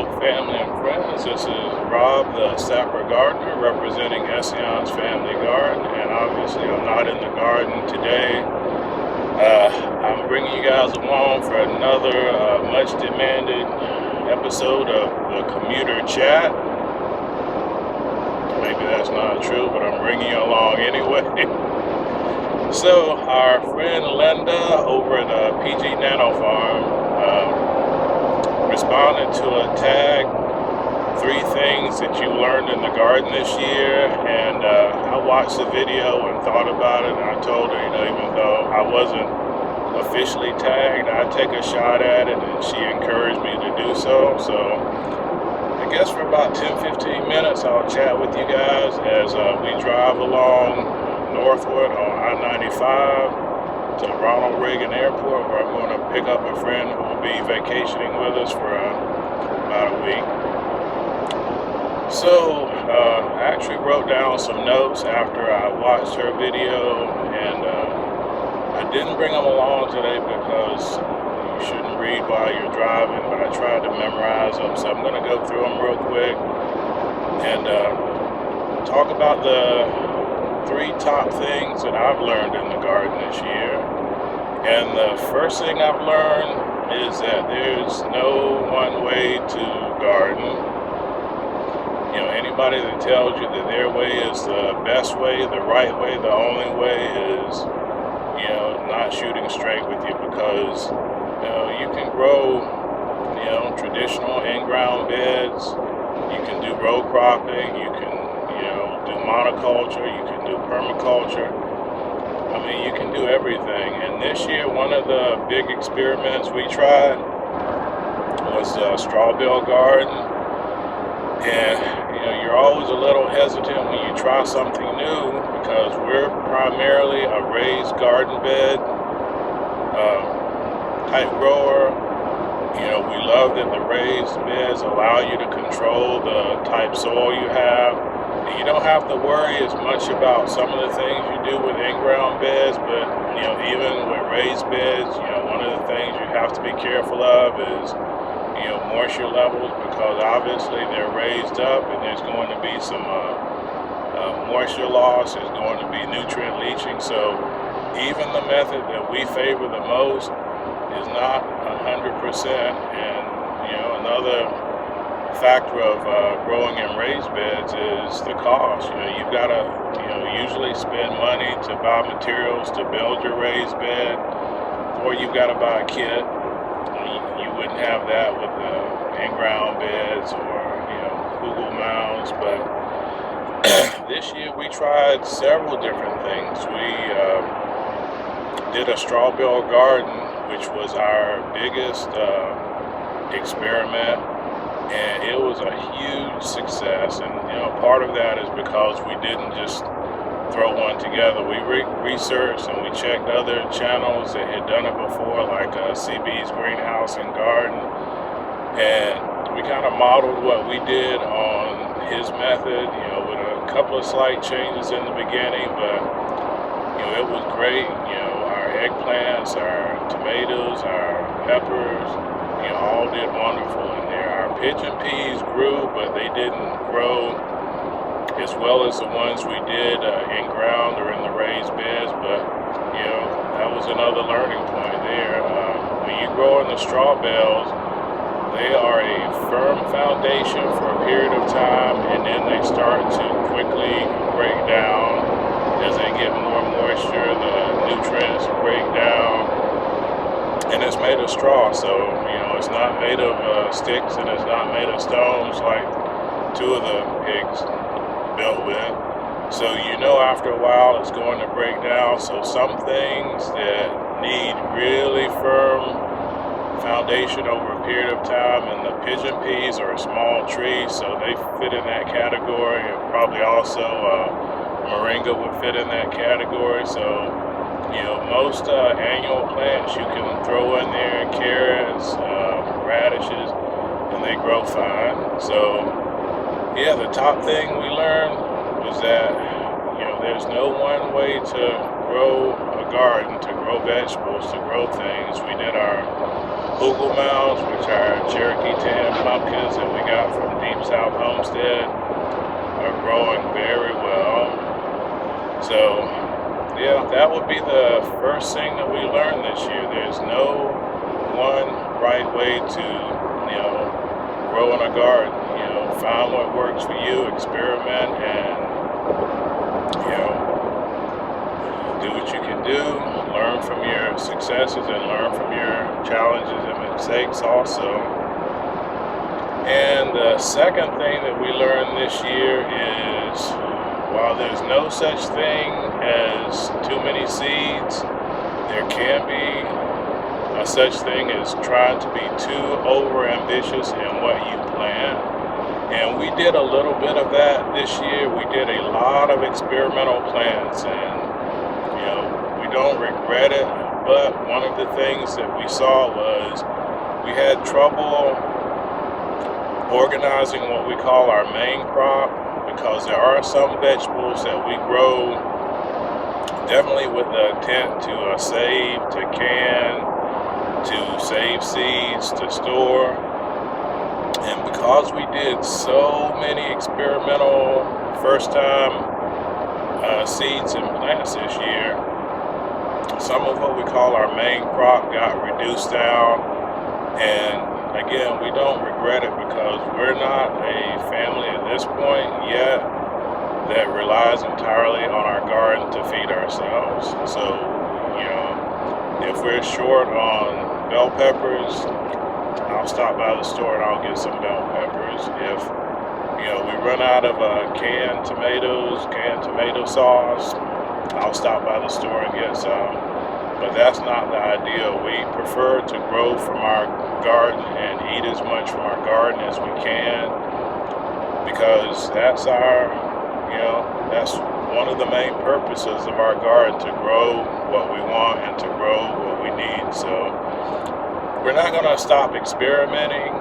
Hello, family and friends. This is Rob, the Sapper Gardener, representing Essayons Family Garden, and obviously I'm not in the garden today. I'm bringing you guys along for another much-demanded episode of the Commuter Chat. Maybe that's not true, but I'm bringing you along anyway. So, our friend Linda over at PG Nano Farm responded to a tag, 3 things that you learned in the garden this year, and I watched the video and thought about it, and I told her, even though I wasn't officially tagged, I'd take a shot at it, and she encouraged me to do so. So I guess for about 10-15 minutes I'll chat with you guys as we drive along northward on I-95 to Ronald Reagan Airport, where I'm going to pick up a friend who will be vacationing with us for about a week. So I actually wrote down some notes after I watched her video, and I didn't bring them along today because you shouldn't read while you're driving, but I tried to memorize them, so I'm going to go through them real quick and talk about the 3 top things that I've learned in the garden this year. And the first thing I've learned is that there's no one way to garden. Anybody that tells you that their way is the best way, the right way, the only way is, not shooting straight with you, because, you can grow, traditional in-ground beds, you can do row cropping, you can, do monoculture, you can do permaculture. I mean, you can do everything. And this year, one of the big experiments we tried was a straw bale garden. And, you're always a little hesitant when you try something new, because we're primarily a raised garden bed type grower. We love that the raised beds allow you to control the type soil you have. And you don't have to worry as much about some of the things you do with in-ground beds, but even with raised beds, one of the things you have to be careful of is moisture levels, because obviously they're raised up and there's going to be some moisture loss, there's going to be nutrient leaching. So even the method that we favor the most is not 100%. And another factor of growing in raised beds is the cost. You've got to usually spend money to buy materials to build your raised bed, or you've got to buy a kit. You wouldn't have that with the in-ground beds or Google mounds. But this year we tried several different things. We did a straw bale garden, which was our biggest experiment, and it was a huge success. And part of that is because we didn't just throw one together. We researched and we checked other channels that had done it before, like CB's Greenhouse and Garden, and we kind of modeled what we did on his method, with a couple of slight changes in the beginning, but it was great. Our eggplants, our tomatoes, our peppers, all did wonderful in there. Our pigeon peas grew, but they didn't grow as well as the ones we did in ground or in the raised beds. But that was another learning point there. When you grow in the straw bales, they are a firm foundation for a period of time, and then they start to quickly break down as they get more moisture. The nutrients break down, and it's made of straw, so it's not made of sticks, and it's not made of stones like 2 of the pigs built with. So after a while it's going to break down. So some things that need really firm foundation over a period of time, and the pigeon peas are a small tree, so they fit in that category, and probably also moringa would fit in that category. So most annual plants you can throw in there, carrots, radishes, and they grow fine. So the top thing we learned was that there's no one way to grow a garden, to grow vegetables, to grow things. We did our Google Mouse, which are Cherokee Tan pumpkins that we got from Deep South Homestead, are growing very well. So, yeah, that would be the first thing that we learned this year. There's no one right way to, grow in a garden. Find what works for you, experiment, and, do what you can do. Learn from your successes and learn from your challenges and mistakes also. And the second thing that we learned this year is, while there's no such thing as too many seeds, there can be a such thing as trying to be too over ambitious in what you plant. And we did a little bit of that this year. We did a lot of experimental plants, and we don't regret it. But one of the things that we saw was we had trouble organizing what we call our main crop, because there are some vegetables that we grow definitely with the intent to save, to can, to save seeds, to store. And because we did so many experimental first time seeds and plants this year, some of what we call our main crop got reduced down. And again, we don't regret it, because we're not a family at this point yet that relies entirely on our garden to feed ourselves. So, if we're short on bell peppers, I'll stop by the store and I'll get some bell peppers. If, we run out of canned tomatoes, canned tomato sauce, I'll stop by the store and get some. But that's not the ideal. We prefer to grow from our garden and eat as much from our garden as we can, because that's that's one of the main purposes of our garden, to grow what we want and to grow what we need. So we're not going to stop experimenting.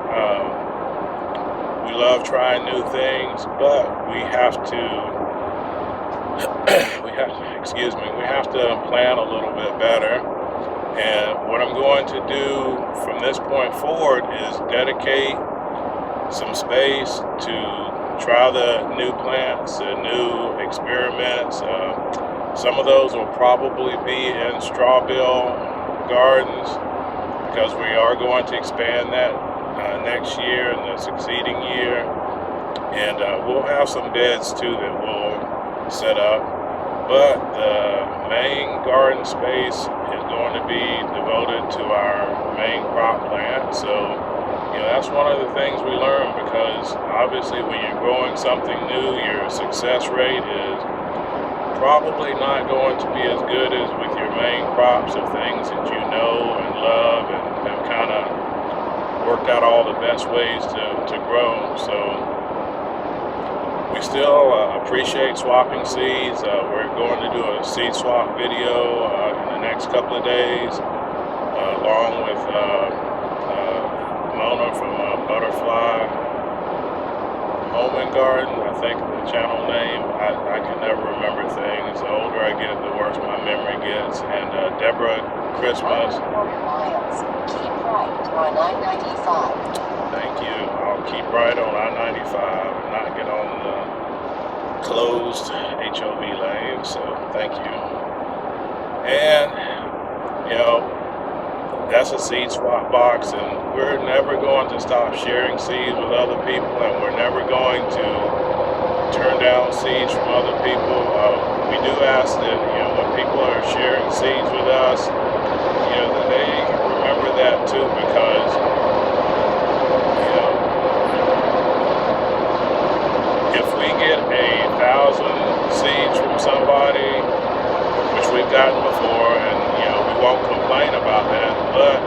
We love trying new things, but we have to we have to plan a little bit better. And what I'm going to do from this point forward is dedicate some space to try the new plants, the new experiments. Some of those will probably be in straw bale gardens, because we are going to expand that next year and the succeeding year. And we'll have some beds too that we'll set up. But the main garden space is going to be devoted to our main crop plant. So, that's one of the things we learned, because obviously when you're growing something new, your success rate is probably not going to be as good as with your main crops of things that you know and love and have kind of worked out all the best ways to grow. So we still appreciate swapping seeds. We're going to do a seed swap video in the next couple of days, along with Mona from Butterfly Home and Garden, I think the channel name. I can never remember things. The older I get, the worse my memory gets. And Deborah Christmas. Keep right on I-95. Thank you. I'll keep right on I-95 and not get on the closed HOV lane. So thank you. And, that's a seed swap box, and we're never going to stop sharing seeds with other people, and we're never going to turn down seeds from other people. We do ask that, when people are sharing seeds with us, that they remember that too, because, if we get 1,000 seeds from somebody, which we've gotten before, and, we won't complain about that, but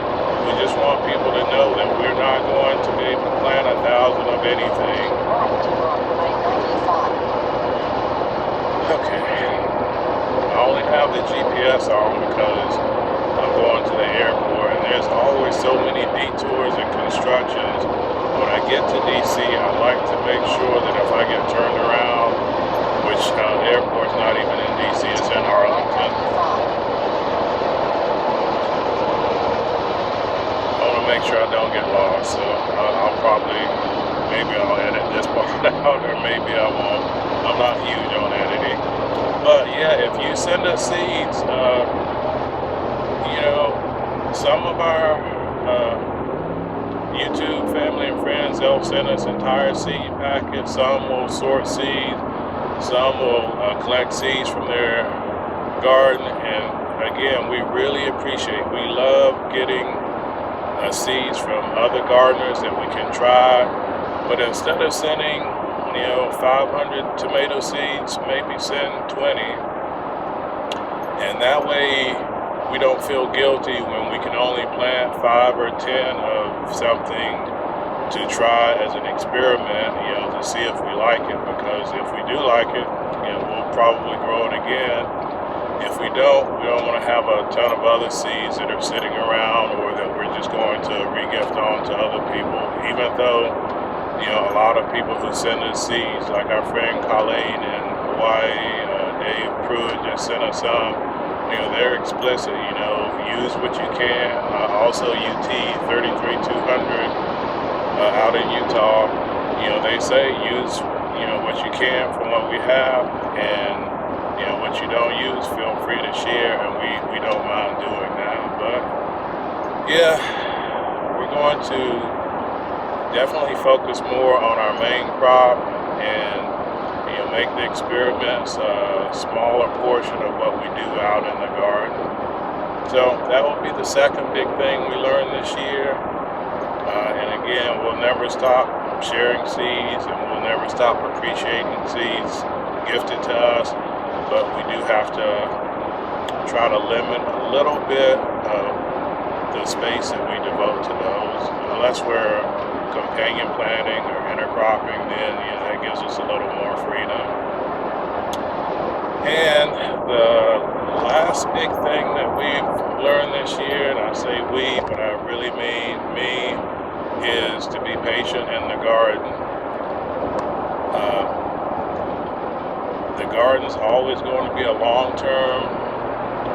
we just want people to know that we're not going to be able to plant 1,000 of anything. Okay. I only have the GPS on because I'm going to the airport, and there's always so many detours and constructions. When I get to DC, I like to make sure that if I get turned around, which the airport's not even in DC, it's in Arlington. I want to make sure I don't get lost. So I'll probably, maybe I'll edit this part out, or maybe I won't. I'm not huge on editing. But yeah, if you send us seeds, some of our YouTube family and friends, they'll send us entire seed packets. Some will sort seeds. Some will collect seeds from their garden. And again, we really appreciate, we love getting seeds from other gardeners that we can try. But instead of sending, 500 tomato seeds, maybe send 20. And that way we don't feel guilty when we can only plant 5 or 10 of something to try as an experiment, to see if we like it. Because if we do like it, we'll probably grow it again. If we don't want to have a ton of other seeds that are sitting around, or that we're just going to re-gift on to other people. Even though, a lot of people who send us seeds, like our friend Colleen in Hawaii, Dave Pruitt just sent us some. They're explicit, use what you can. Also UT 33200 out in Utah, they say use, what you can from what we have, and, what you don't use, feel free to share, and we don't mind doing that. But yeah, we're going to definitely focus more on our main crop, and make the experiments a smaller portion of what we do out in the garden. So that will be the second big thing we learned this year. And again, we'll never stop sharing seeds, and we'll never stop appreciating seeds gifted to us. But we do have to try to limit a little bit of the space that we devote to those. Unless we're companion planting or intercropping, then that gives us a little more freedom. And the last big thing that we've learned this year, and I say we, but I really mean me, is to be patient in the garden. The garden's always going to be a long-term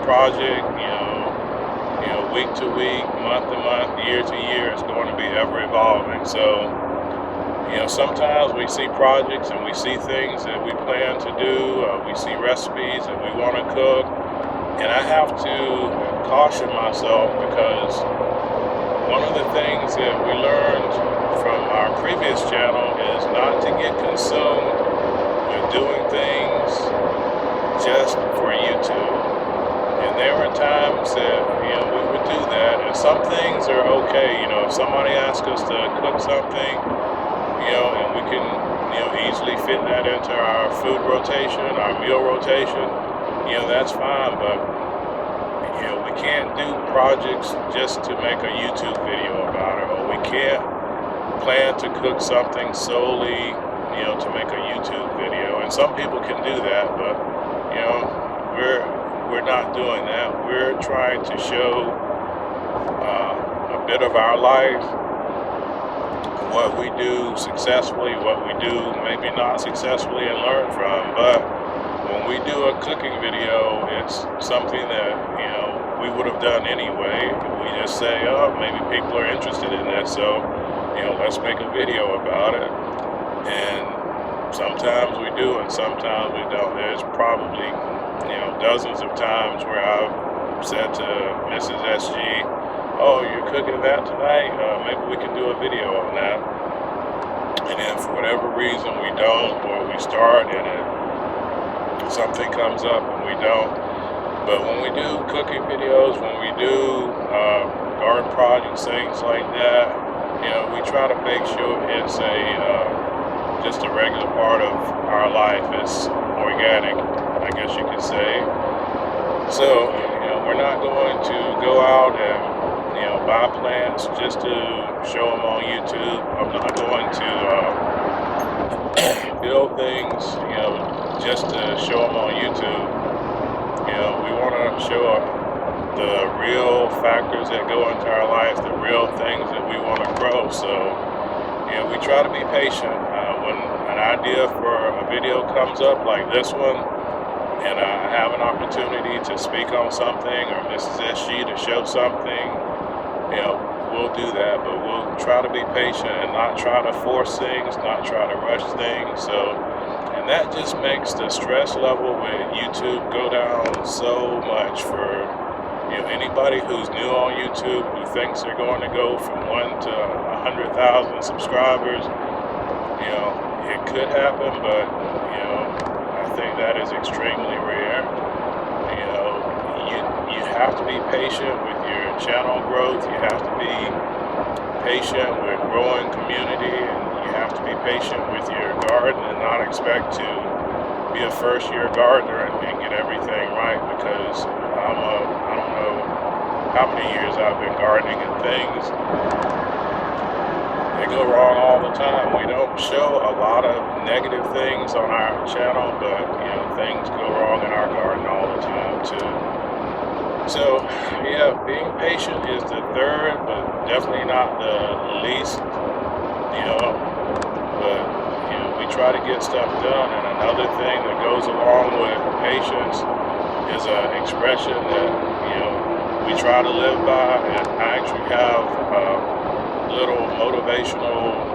project, week to week, month to month, year to year. It's going to be ever evolving. So, sometimes we see projects and we see things that we plan to do, we see recipes that we want to cook, and I have to caution myself, because one of the things that we learned from our previous channel is not to get consumed with doing things just for YouTube. And there were times that, we would do that, and some things are okay. If somebody asks us to cook something, and we can, easily fit that into our food rotation, our meal rotation, that's fine. But, we can't do projects just to make a YouTube video about it, or we can't plan to cook something solely, to make a YouTube video. And some people can do that, but, we're not doing that. We're trying to show a bit of our life, what we do successfully, what we do maybe not successfully, and learn from. But when we do a cooking video, it's something that, we would have done anyway. We just say, oh, maybe people are interested in this, so, let's make a video about it. And sometimes we do, and sometimes we don't. There's probably, dozens of times where I've said to Mrs. SG, oh, you're cooking that tonight? Maybe we can do a video on that. And then for whatever reason we don't, or we start and something comes up and we don't. But when we do cooking videos, when we do garden projects, things like that, we try to make sure it's just a regular part of our life. It's organic, I guess you could say. So, we're not going to go out and, buy plants just to show them on YouTube. I'm not going to build things, just to show them on YouTube. We want to show the real factors that go into our life, the real things that we want to grow. So, we try to be patient. When an idea for a video comes up like this one, and I have an opportunity to speak on something, or Mrs. SG to show something, we'll do that, but we'll try to be patient and not try to force things, not try to rush things. So, and that just makes the stress level with YouTube go down so much for anybody who's new on YouTube who thinks they're going to go from 1 to 100,000 subscribers. It could happen, but I think that is extremely rare. You have to be patient with your channel growth. You have to be patient with growing community, and you have to be patient with your garden and not expect to be a first-year gardener and get everything right, because I don't know how many years I've been gardening, and things they go wrong all the time. We don't show a lot of negative things on our channel, but things go wrong in our garden all the time too. So yeah, being patient is the third, but definitely not the least. But we try to get stuff done. And another thing that goes along with patience is an expression that we try to live by. And I actually have little motivational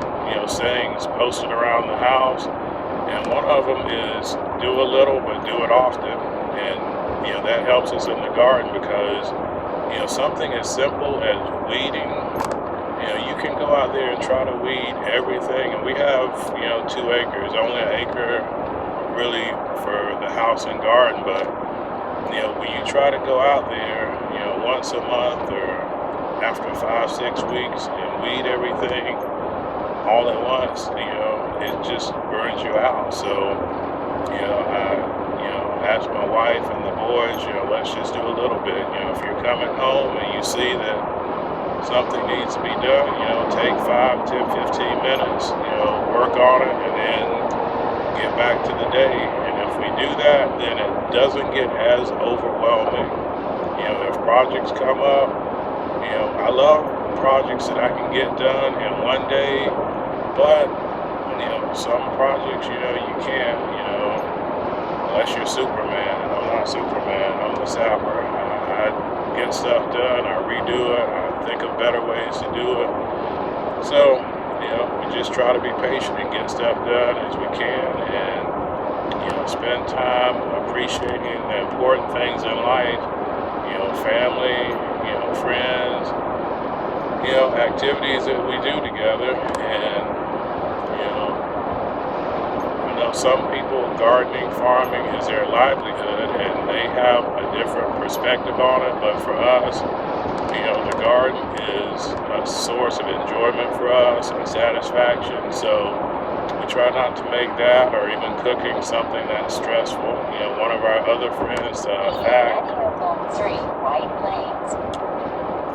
sayings posted around the house, and one of them is do a little but do it often. And that helps us in the garden, because something as simple as weeding, you can go out there and try to weed everything. And we have 2 acres, only an acre really for the house and garden, but when you try to go out there once a month or after 5-6 weeks and weed everything all at once, it just burns you out. So I ask my wife and the boys, let's just do a little bit. If you're coming home and you see that something needs to be done, take 5, 10, 15 minutes, work on it, and then get back to the day. And if we do that, then it doesn't get as overwhelming. If projects come up, I love projects that I can get done in one day, but some projects, you can't, unless you're Superman. And I'm not Superman, I'm the sapper. I get stuff done, I redo it, I think of better ways to do it. So, we just try to be patient and get stuff done as we can, and spend time appreciating the important things in life, family, friends, activities that we do together. And I know some people, gardening, farming is their livelihood, and they have a different perspective on it. But for us, the garden is a source of enjoyment for us and satisfaction. So we try not to make that, or even cooking, something that's stressful. One of our other friends,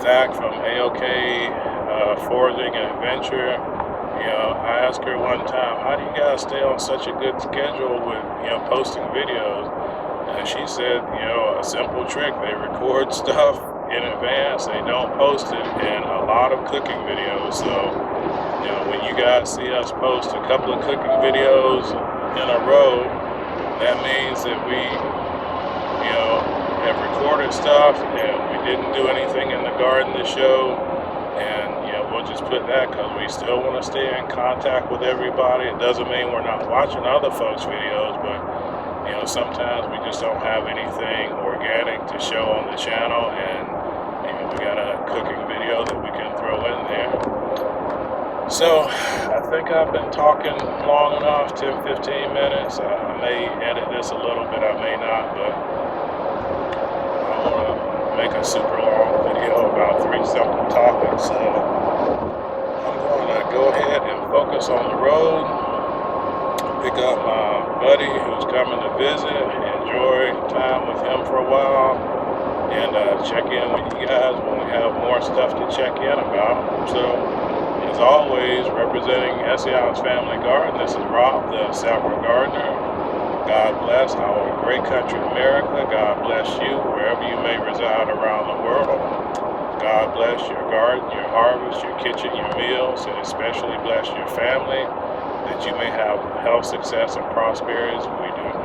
Zach from AOK Foraging and Adventure, I asked her one time, how do you guys stay on such a good schedule with posting videos? And she said, a simple trick: they record stuff in advance, they don't post it, and a lot of cooking videos. So when you guys see us post a couple of cooking videos in a row, that means that we have recorded stuff, and we didn't do anything in the garden to show. And we'll just put that, because we still want to stay in contact with everybody. It doesn't mean we're not watching other folks' videos, but sometimes we just don't have anything organic to show on the channel, and we got a cooking video that we can throw in there. So I think I've been talking long enough, 10-15 minutes. I may edit this a little bit, I may not, but I don't want to make a super long video about 3 simple topics. So I'm going to go ahead and focus on the road, pick up my buddy who's coming to visit, enjoy time with him for a while, and check in with you guys when we have more stuff to check in about. So, as always, representing Essayons Family Garden, this is Rob, the Sapper Gardener. God bless our great country, America. God bless you wherever you may reside around the world. God bless your garden, your harvest, your kitchen, your meals, and especially bless your family, that you may have health, success, and prosperity as we do.